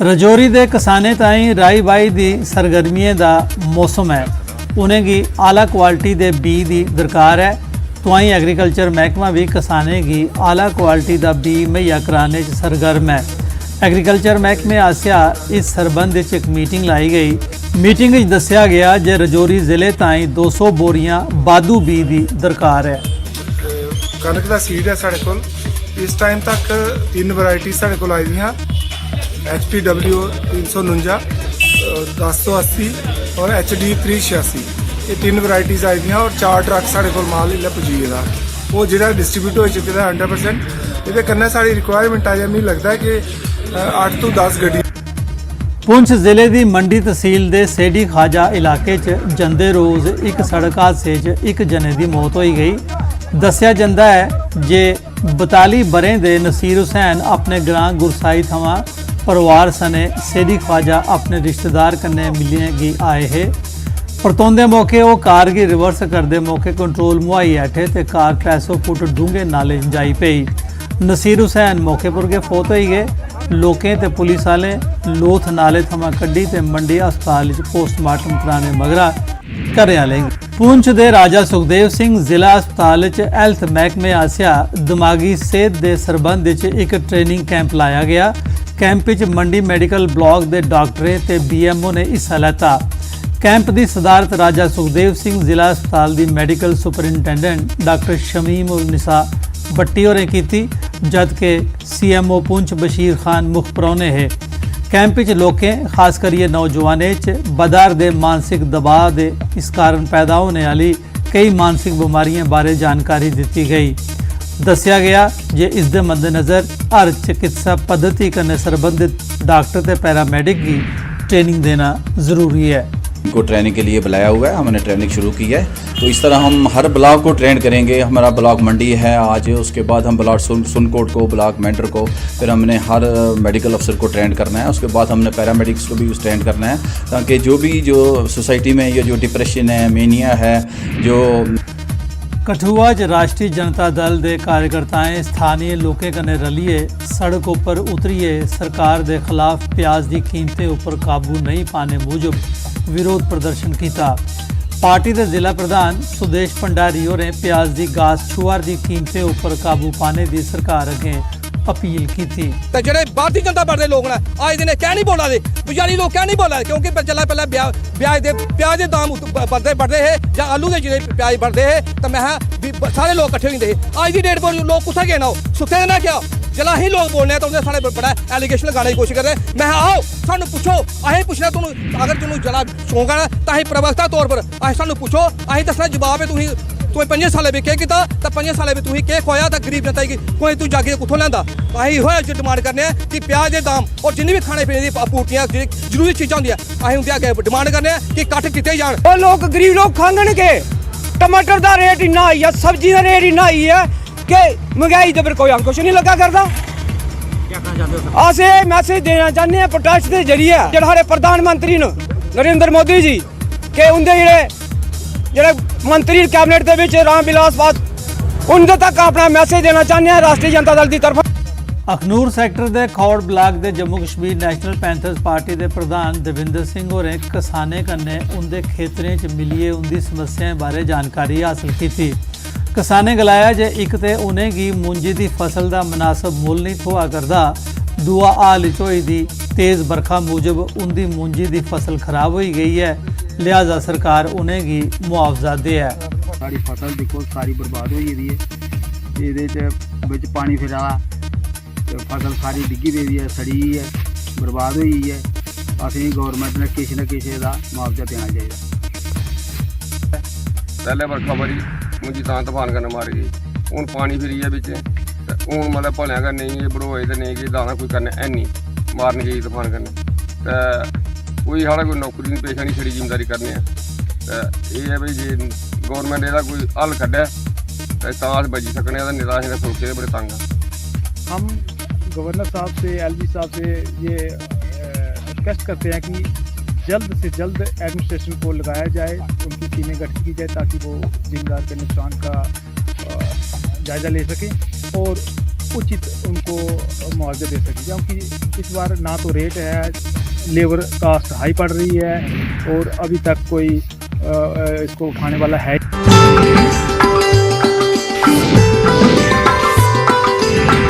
रजौरी के किसाने ताईं राई बाई की सरगर्मियों का मौसम है। उन्हें की आला क्वालिटी के बीज की दरकार है। तो वहीं एग्रीकल्चर महकमा भी किसाने की आला क्वालिटी का बीज मुहैया कराने सरगर्म है। एग्रीकल्चर महकमे आसिया इस संबंध में एक मीटिंग लाई गई। मीटिंग में दस्या गया जे रजौरी जिले ताईं 200 बोरियां वाधू बीज की दरकार है। कनक का सीड है साढ़े को इस टाइम तक 3 वैरायटी साढ़े को आई दी HPW 349, 1080 और HD 386 ये 3 वैरायटीज़ आई दी और 4 ट्रक साढ़े को माल इल्ला पुजी दा वो जो डिस्ट्रीब्यूट हो चुके हैं 100%। ये करना साड़ी रिक्वायरमेंट आ जाए, लगता है कि 8 तो 10 गड्डी। पुंछ जिले की मंडी तहसील के सेठी खाजा इलाके जंदे रोज़ एक सड़क हादसे एक जने की मौत हो गई। दस्या जाता है जे 42 बरें दे नसीर हुसैन अपने ग्रां गुरसाई थमां परिवार सने सेठी ख्वाजा अपने रिश्तेदार कन्ने मिलने गी आए है। परतोंदे मौके वो कार की रिवर्स करते मौके कंट्रोल मुहाई ऐठे ते कार 300 फुट डूंगे नाले जाई पई। नसीर हुसैन मौके पर गए फौत हो गए। लोकें ते पुलिस वाले लोथ नाले थमां कड्ढी ते मंडी हस्पताल पोस्टमार्टम कराने मगरा घरे आले। पुंछ दे राजा सुखदेव सिंह जिला हस्पताल हैल्थ महकमे आसिया दिमागी सेहत के संबंध एक ट्रेनिंग कैंप लाया गया। कैंप मंडी मैडिकल ब्लॉक के डॉक्टरें ते BMO ने हिस्सा लैता। कैंप की सदारत राजा सुखदेव सिंह जिला हस्पताल की मैडिकल सुपरिंटेंडेंट डॉक्टर शमीम उल निसा भट्टी होरें की, जबकि CMO पुंछ बशीर खान मुख परौने है। कैंप लोकें खास करिए नौजवानों बदार दे मानसिक दबाव दे इस कारण पैदा होने वाली कई मानसिक बीमारियों बारे जानकारी दी गई। दस्या गया जे इस दे मद्देनज़र हर चिकित्सा पद्धति करने संबंधित डॉक्टर ते पैरामेडिक की ट्रेनिंग देना ज़रूरी है। इनको ट्रेनिंग के लिए बुलाया हुआ है, हमने ट्रेनिंग शुरू की है। तो इस तरह हम हर ब्लॉक को ट्रेन करेंगे। हमारा ब्लॉक मंडी है आज, उसके बाद हम ब्लॉक सुनकोट को, ब्लॉक मेंटर को, फिर हमने हर मेडिकल अफसर को ट्रेन करना है। उसके बाद हमने पैरामेडिक्स को भी ट्रेन करना है, ताकि जो सोसाइटी में ये जो डिप्रेशन है, मेनिया है, जो कठुआ च राष्ट्रीय जनता दल के कार्यकर्ताएं स्थानीय लोगों कन्ने रलिए सड़कों पर उतरिए सरकार के खिलाफ प्याज की कीमतें उपर काबू नहीं पाने मूजब विरोध प्रदर्शन किया। पार्टी के जिला प्रधान सुदेश भंडारी होरें प्याज की गास छुआर की कीमतें उपर काबू पाने की सरकार अगे अपील की थी। जेडे भारतीय जनता पार्टी लोग ने आज दिन क्या नहीं बोला, पुजारी लोग क्या नहीं बोला, क्योंकि चला पहले प्याज के दाम बढ़ते है या आलू के जो प्याज बढ़ते है तो मैं सारे लोग कट्ठे होंगे। आज की डेट पर लोग कुत्थे गए ना सुते देना क्या जला ही लोग बोलने तो उन्हें साढ़े बड़ा एलीगेशन लगाने की कोशिश करते हैं। मैं आओ सानू पूछो, अं पूछना तुम अगर तुम जला शौक है तो अं प्रवक्ता तौर पर अं सानू पूछो, अं दसना जवाब है तुम 5 साल में क्या किया तो 5 साल में तुम क्या खोया तो गरीब जनता की कोई तू जाके कुत्थों लिया। अं यो डिमांड करने कि प्याज के दाम और जिन्नी भी खाने पीने की आपूर्तियां जरूरी चीज़ा होंगे अं उनके अगे डिमांड करने कि कट किए जाए। लोग गरीब लोग खांगन के टमाटर का रेट इन्ना आई है, सब्जी का रेट इन्ना आई है कि महंगाई के फिर कोई अंकुश नहीं लगा करता। अस ये मैसेज देना चाहते हैं प्रोटेस्ट के जरिए जो हमारे प्रधानमंत्री नरेंद्र मोदी जी के उनके जो मंत्री कैबिनेट के राम विलास पास उनके तक अपना मैसेज देना चाहते हैं राष्ट्रीय जनता दल की तरफ। अखनूर सैक्टर के खौड़ ब्लाक के Jammu Kashmir national panthers party के प्रधान देविंदर सिंह होरें किसाने कन्ने उनके खेतरें च मिलिए उनकी समस्याएं बारे जानकारी हासिल की थी। किसाने गलाया जे एक तो उन्हें की मुंजी की फसल का मुनासिब मुल नहीं थोआ करता, दूआ हाल होई दी तेज़ बरखा मूजब उनकी मुंजी की फसल खराब हो गई है, लिहाजा सरकार उन्हें की मुआवजा दे है। सारी फसल देखो सारी बर्बाद हो गई है, ये पानी फिरा फसल सारी डिग्गी पेदी है, सड़ी है, बर्बाद हो गई है। असें गौरमेंट ने किसी न किसी का मुआवजा देना चाहिए। पहले बरखा बड़ी मुंजी तां तूफान कन्नै मारी गई, हूँ पानी फिरी है बिच हूँ मतलब भलेआं गै नहीं ये बढ़ोए तो नहीं कि दाना कोई करना है नहीं मारन गई तूफान कन्नै तो कोई साढ़ा कोई नौकरी नहीं पेशा नहीं छड़ी जिम्मेदारी करने तो ये है भाई जे गौरमेंट एह्दा कोई हल कड्ढे तां अस बची सकने, नहीं तां असें सोचे दे बड़े तंग आ। हम गवर्नर साहब से LG साहब से ये रिक्वेस्ट करते हैं कि जल्द से जल्द एडमिनिस्ट्रेशन को लगाया जाए, उनकी टीमें गठित की जाए ताकि वो जिम्मेदार के नुकसान का जायज़ा ले सकें और उचित उनको मुआवजा दे सकें, क्योंकि इस बार ना तो रेट है, लेबर कास्ट हाई पड़ रही है और अभी तक कोई इसको उठाने वाला है।